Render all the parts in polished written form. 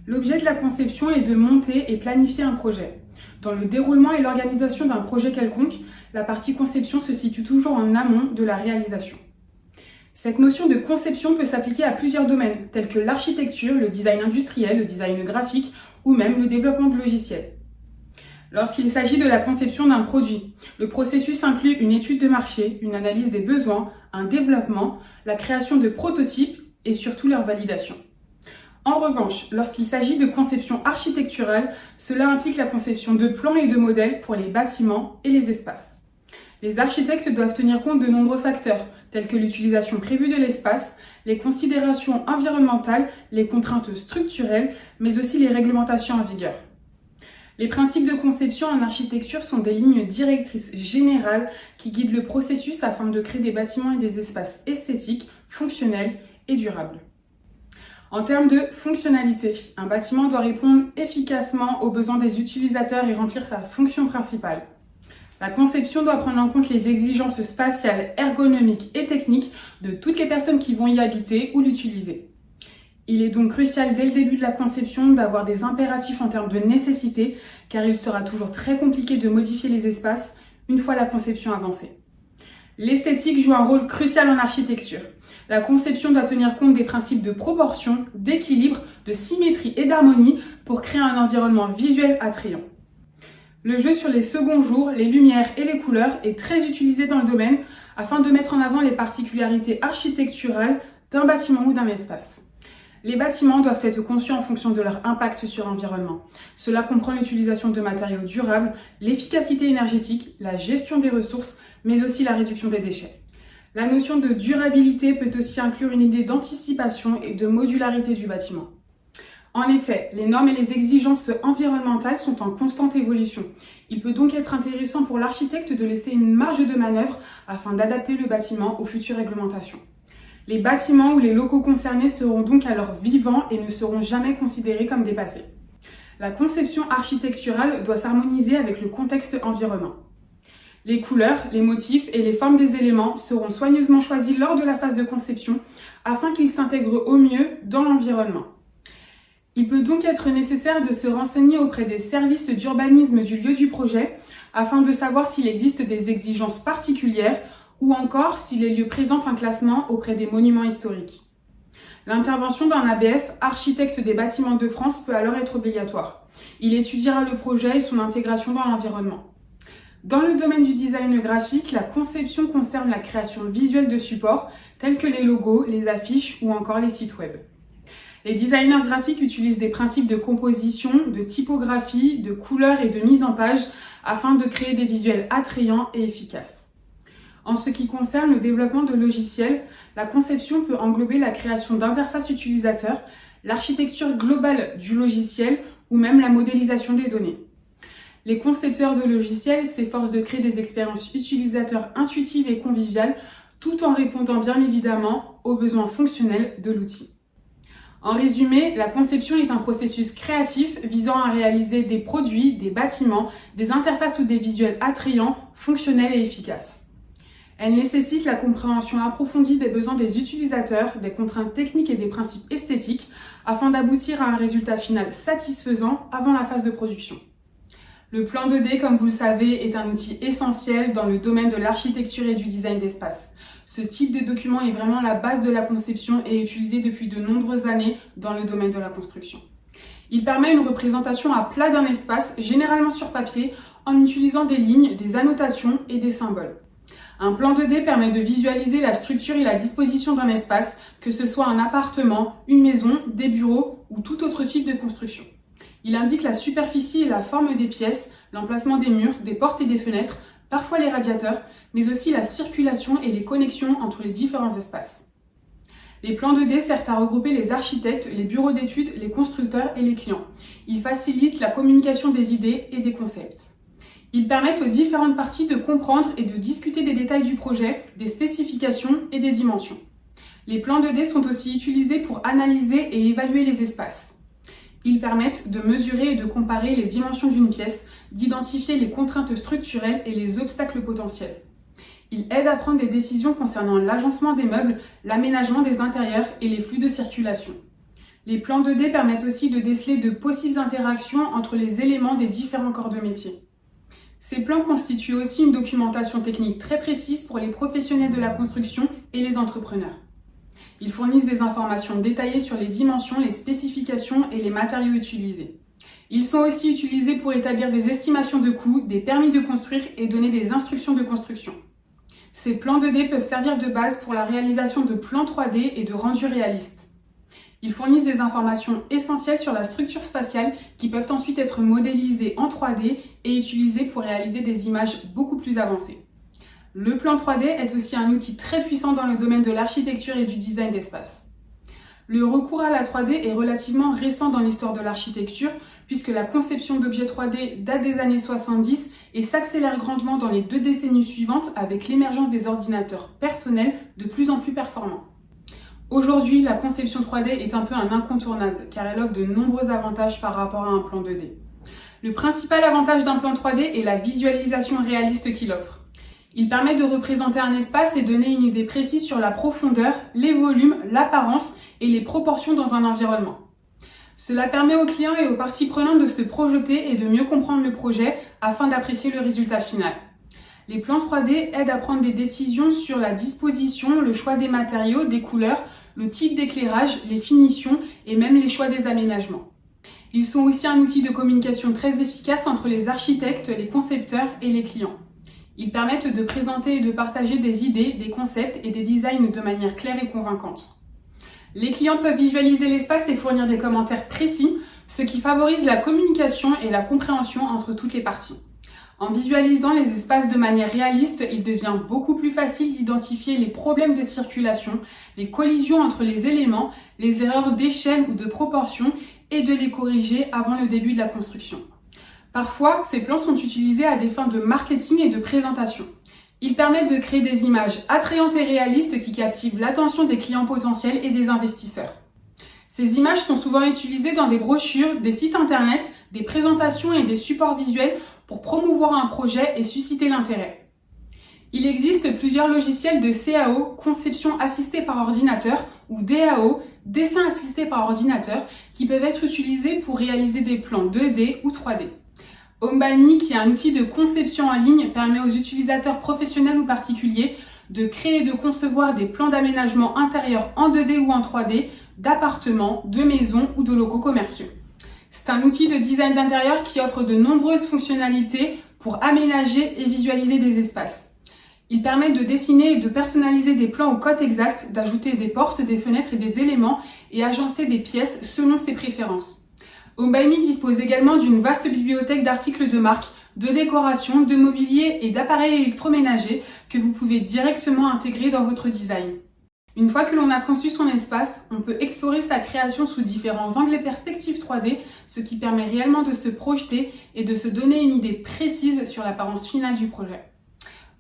L'objet de la conception est de monter et planifier un projet. Dans le déroulement et l'organisation d'un projet quelconque, la partie conception se situe toujours en amont de la réalisation. Cette notion de conception peut s'appliquer à plusieurs domaines, tels que l'architecture, le design industriel, le design graphique ou même le développement de logiciels. Lorsqu'il s'agit de la conception d'un produit, le processus inclut une étude de marché, une analyse des besoins, un développement, la création de prototypes et surtout leur validation. En revanche, lorsqu'il s'agit de conception architecturale, cela implique la conception de plans et de modèles pour les bâtiments et les espaces. Les architectes doivent tenir compte de nombreux facteurs, tels que l'utilisation prévue de l'espace, les considérations environnementales, les contraintes structurelles, mais aussi les réglementations en vigueur. Les principes de conception en architecture sont des lignes directrices générales qui guident le processus afin de créer des bâtiments et des espaces esthétiques, fonctionnels et durables. En termes de fonctionnalité, un bâtiment doit répondre efficacement aux besoins des utilisateurs et remplir sa fonction principale. La conception doit prendre en compte les exigences spatiales, ergonomiques et techniques de toutes les personnes qui vont y habiter ou l'utiliser. Il est donc crucial dès le début de la conception d'avoir des impératifs en termes de nécessité, car il sera toujours très compliqué de modifier les espaces une fois la conception avancée. L'esthétique joue un rôle crucial en architecture. La conception doit tenir compte des principes de proportion, d'équilibre, de symétrie et d'harmonie pour créer un environnement visuel attrayant. Le jeu sur les seconds jours, les lumières et les couleurs est très utilisé dans le domaine afin de mettre en avant les particularités architecturales d'un bâtiment ou d'un espace. Les bâtiments doivent être conçus en fonction de leur impact sur l'environnement. Cela comprend l'utilisation de matériaux durables, l'efficacité énergétique, la gestion des ressources, mais aussi la réduction des déchets. La notion de durabilité peut aussi inclure une idée d'anticipation et de modularité du bâtiment. En effet, les normes et les exigences environnementales sont en constante évolution. Il peut donc être intéressant pour l'architecte de laisser une marge de manœuvre afin d'adapter le bâtiment aux futures réglementations. Les bâtiments ou les locaux concernés seront donc alors vivants et ne seront jamais considérés comme dépassés. La conception architecturale doit s'harmoniser avec le contexte environnant. Les couleurs, les motifs et les formes des éléments seront soigneusement choisis lors de la phase de conception afin qu'ils s'intègrent au mieux dans l'environnement. Il peut donc être nécessaire de se renseigner auprès des services d'urbanisme du lieu du projet afin de savoir s'il existe des exigences particulières ou encore si les lieux présentent un classement auprès des monuments historiques. L'intervention d'un ABF, architecte des bâtiments de France, peut alors être obligatoire. Il étudiera le projet et son intégration dans l'environnement. Dans le domaine du design graphique, la conception concerne la création visuelle de supports tels que les logos, les affiches ou encore les sites web. Les designers graphiques utilisent des principes de composition, de typographie, de couleurs et de mise en page afin de créer des visuels attrayants et efficaces. En ce qui concerne le développement de logiciels, la conception peut englober la création d'interfaces utilisateurs, l'architecture globale du logiciel ou même la modélisation des données. Les concepteurs de logiciels s'efforcent de créer des expériences utilisateurs intuitives et conviviales tout en répondant bien évidemment aux besoins fonctionnels de l'outil. En résumé, la conception est un processus créatif visant à réaliser des produits, des bâtiments, des interfaces ou des visuels attrayants, fonctionnels et efficaces. Elle nécessite la compréhension approfondie des besoins des utilisateurs, des contraintes techniques et des principes esthétiques afin d'aboutir à un résultat final satisfaisant avant la phase de production. Le plan 2D, comme vous le savez, est un outil essentiel dans le domaine de l'architecture et du design d'espace. Ce type de document est vraiment la base de la conception et est utilisé depuis de nombreuses années dans le domaine de la construction. Il permet une représentation à plat d'un espace, généralement sur papier, en utilisant des lignes, des annotations et des symboles. Un plan 2D permet de visualiser la structure et la disposition d'un espace, que ce soit un appartement, une maison, des bureaux ou tout autre type de construction. Il indique la superficie et la forme des pièces, l'emplacement des murs, des portes et des fenêtres, parfois les radiateurs, mais aussi la circulation et les connexions entre les différents espaces. Les plans 2D servent à regrouper les architectes, les bureaux d'études, les constructeurs et les clients. Ils facilitent la communication des idées et des concepts. Ils permettent aux différentes parties de comprendre et de discuter des détails du projet, des spécifications et des dimensions. Les plans 2D sont aussi utilisés pour analyser et évaluer les espaces. Ils permettent de mesurer et de comparer les dimensions d'une pièce, d'identifier les contraintes structurelles et les obstacles potentiels. Ils aident à prendre des décisions concernant l'agencement des meubles, l'aménagement des intérieurs et les flux de circulation. Les plans 2D permettent aussi de déceler de possibles interactions entre les éléments des différents corps de métier. Ces plans constituent aussi une documentation technique très précise pour les professionnels de la construction et les entrepreneurs. Ils fournissent des informations détaillées sur les dimensions, les spécifications et les matériaux utilisés. Ils sont aussi utilisés pour établir des estimations de coûts, des permis de construire et donner des instructions de construction. Ces plans 2D peuvent servir de base pour la réalisation de plans 3D et de rendus réalistes. Ils fournissent des informations essentielles sur la structure spatiale qui peuvent ensuite être modélisées en 3D et utilisées pour réaliser des images beaucoup plus avancées. Le plan 3D est aussi un outil très puissant dans le domaine de l'architecture et du design d'espace. Le recours à la 3D est relativement récent dans l'histoire de l'architecture puisque la conception d'objets 3D date des années 70 et s'accélère grandement dans les 2 décennies suivantes avec l'émergence des ordinateurs personnels de plus en plus performants. Aujourd'hui, la conception 3D est un peu un incontournable car elle offre de nombreux avantages par rapport à un plan 2D. Le principal avantage d'un plan 3D est la visualisation réaliste qu'il offre. Il permet de représenter un espace et donner une idée précise sur la profondeur, les volumes, l'apparence et les proportions dans un environnement. Cela permet aux clients et aux parties prenantes de se projeter et de mieux comprendre le projet afin d'apprécier le résultat final. Les plans 3D aident à prendre des décisions sur la disposition, le choix des matériaux, des couleurs, le type d'éclairage, les finitions et même les choix des aménagements. Ils sont aussi un outil de communication très efficace entre les architectes, les concepteurs et les clients. Ils permettent de présenter et de partager des idées, des concepts et des designs de manière claire et convaincante. Les clients peuvent visualiser l'espace et fournir des commentaires précis, ce qui favorise la communication et la compréhension entre toutes les parties. En visualisant les espaces de manière réaliste, il devient beaucoup plus facile d'identifier les problèmes de circulation, les collisions entre les éléments, les erreurs d'échelle ou de proportion et de les corriger avant le début de la construction. Parfois, ces plans sont utilisés à des fins de marketing et de présentation. Ils permettent de créer des images attrayantes et réalistes qui captivent l'attention des clients potentiels et des investisseurs. Ces images sont souvent utilisées dans des brochures, des sites internet, des présentations et des supports visuels pour promouvoir un projet et susciter l'intérêt. Il existe plusieurs logiciels de CAO, conception assistée par ordinateur, ou DAO, dessin assisté par ordinateur, qui peuvent être utilisés pour réaliser des plans 2D ou 3D. Home-by-Me, qui est un outil de conception en ligne, permet aux utilisateurs professionnels ou particuliers de créer et de concevoir des plans d'aménagement intérieur en 2D ou en 3D, d'appartements, de maisons ou de locaux commerciaux. C'est un outil de design d'intérieur qui offre de nombreuses fonctionnalités pour aménager et visualiser des espaces. Il permet de dessiner et de personnaliser des plans au code exact, d'ajouter des portes, des fenêtres et des éléments et agencer des pièces selon ses préférences. Home-by-Me dispose également d'une vaste bibliothèque d'articles de marque, de décoration, de mobilier et d'appareils électroménagers que vous pouvez directement intégrer dans votre design. Une fois que l'on a conçu son espace, on peut explorer sa création sous différents angles et perspectives 3D, ce qui permet réellement de se projeter et de se donner une idée précise sur l'apparence finale du projet.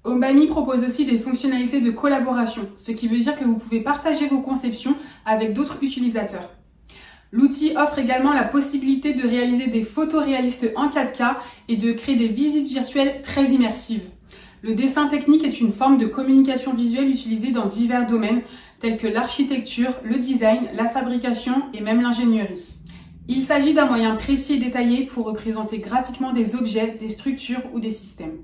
Home-by-Me propose aussi des fonctionnalités de collaboration, ce qui veut dire que vous pouvez partager vos conceptions avec d'autres utilisateurs. L'outil offre également la possibilité de réaliser des photos réalistes en 4K et de créer des visites virtuelles très immersives. Le dessin technique est une forme de communication visuelle utilisée dans divers domaines tels que l'architecture, le design, la fabrication et même l'ingénierie. Il s'agit d'un moyen précis et détaillé pour représenter graphiquement des objets, des structures ou des systèmes.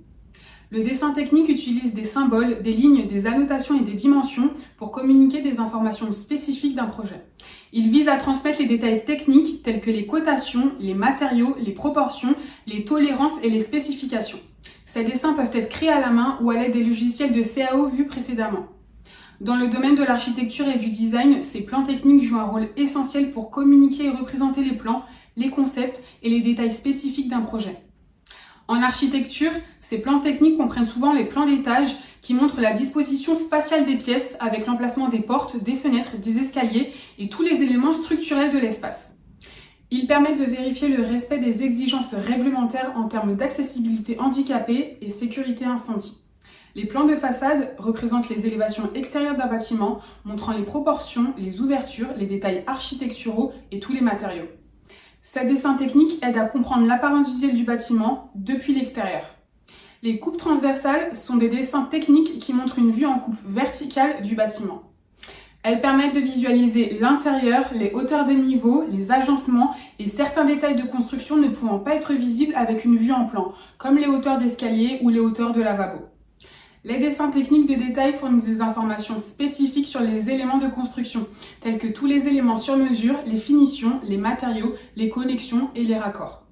Le dessin technique utilise des symboles, des lignes, des annotations et des dimensions pour communiquer des informations spécifiques d'un projet. Il vise à transmettre les détails techniques tels que les cotations, les matériaux, les proportions, les tolérances et les spécifications. Ces dessins peuvent être créés à la main ou à l'aide des logiciels de CAO vus précédemment. Dans le domaine de l'architecture et du design, ces plans techniques jouent un rôle essentiel pour communiquer et représenter les plans, les concepts et les détails spécifiques d'un projet. En architecture, ces plans techniques comprennent souvent les plans d'étage qui montrent la disposition spatiale des pièces avec l'emplacement des portes, des fenêtres, des escaliers et tous les éléments structurels de l'espace. Ils permettent de vérifier le respect des exigences réglementaires en termes d'accessibilité handicapée et sécurité incendie. Les plans de façade représentent les élévations extérieures d'un bâtiment, montrant les proportions, les ouvertures, les détails architecturaux et tous les matériaux. Ces dessins techniques aident à comprendre l'apparence visuelle du bâtiment depuis l'extérieur. Les coupes transversales sont des dessins techniques qui montrent une vue en coupe verticale du bâtiment. Elles permettent de visualiser l'intérieur, les hauteurs des niveaux, les agencements et certains détails de construction ne pouvant pas être visibles avec une vue en plan, comme les hauteurs d'escalier ou les hauteurs de lavabo. Les dessins techniques de détail fournissent des informations spécifiques sur les éléments de construction, tels que tous les éléments sur mesure, les finitions, les matériaux, les connexions et les raccords.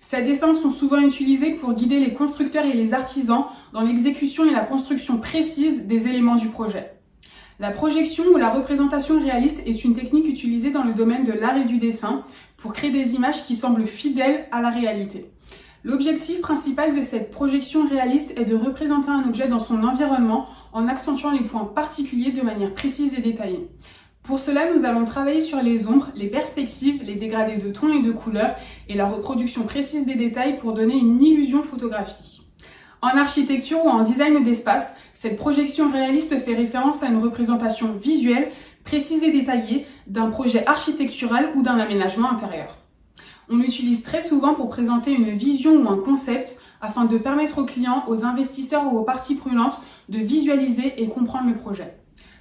Ces dessins sont souvent utilisés pour guider les constructeurs et les artisans dans l'exécution et la construction précise des éléments du projet. La projection ou la représentation réaliste est une technique utilisée dans le domaine de l'art et du dessin pour créer des images qui semblent fidèles à la réalité. L'objectif principal de cette projection réaliste est de représenter un objet dans son environnement en accentuant les points particuliers de manière précise et détaillée. Pour cela, nous allons travailler sur les ombres, les perspectives, les dégradés de tons et de couleurs et la reproduction précise des détails pour donner une illusion photographique. En architecture ou en design d'espace, cette projection réaliste fait référence à une représentation visuelle, précise et détaillée d'un projet architectural ou d'un aménagement intérieur. On l'utilise très souvent pour présenter une vision ou un concept afin de permettre aux clients, aux investisseurs ou aux parties prenantes de visualiser et comprendre le projet.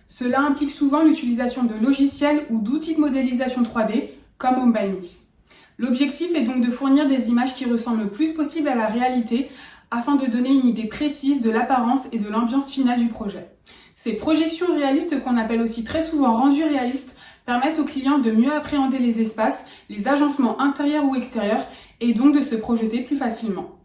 Cela implique souvent l'utilisation de logiciels ou d'outils de modélisation 3D comme Home by Me. L'objectif est donc de fournir des images qui ressemblent le plus possible à la réalité afin de donner une idée précise de l'apparence et de l'ambiance finale du projet. Ces projections réalistes, qu'on appelle aussi très souvent rendus réalistes, permettent aux clients de mieux appréhender les espaces, les agencements intérieurs ou extérieurs et donc de se projeter plus facilement.